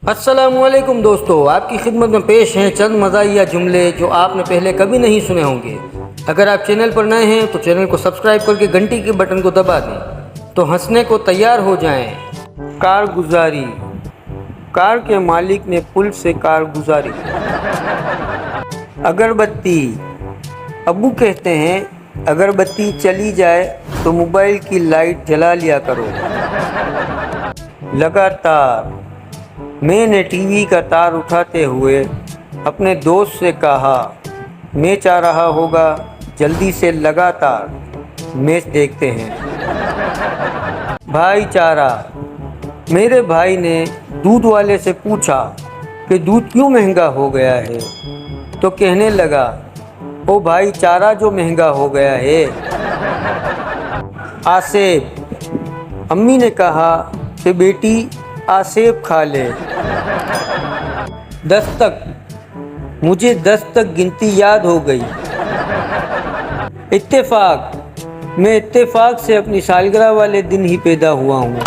अस्सलामुअलैकुम दोस्तों, आपकी खिदमत में पेश हैं चंद मज़ाहिया जुमले जो आपने पहले कभी नहीं सुने होंगे। अगर आप चैनल पर नए हैं तो चैनल को सब्सक्राइब करके घंटी के बटन को दबा दें तो हंसने को तैयार हो जाएं। कारगुजारी। कार के मालिक ने पुल से कार गुजारी। अगरबत्ती। अब्बू कहते हैं अगरबत्ती चली जाए तो मोबाइल की लाइट जला लिया करो। लगातार। मैंने टीवी का तार उठाते हुए अपने दोस्त से कहा, मैं चाह रहा होगा जल्दी से लगातार मैच देखते हैं। भाईचारा। मेरे भाई ने दूध वाले से पूछा कि दूध क्यों महंगा हो गया है, तो कहने लगा, ओ भाईचारा जो महंगा हो गया है। आसेब। अम्मी ने कहा कि बेटी आसेब खा ले। दस्तक। मुझे 10 तक गिनती याद हो गई। इत्तेफाक। मैं इत्तेफाक से अपनी सालगिरह वाले दिन ही पैदा हुआ हूँ।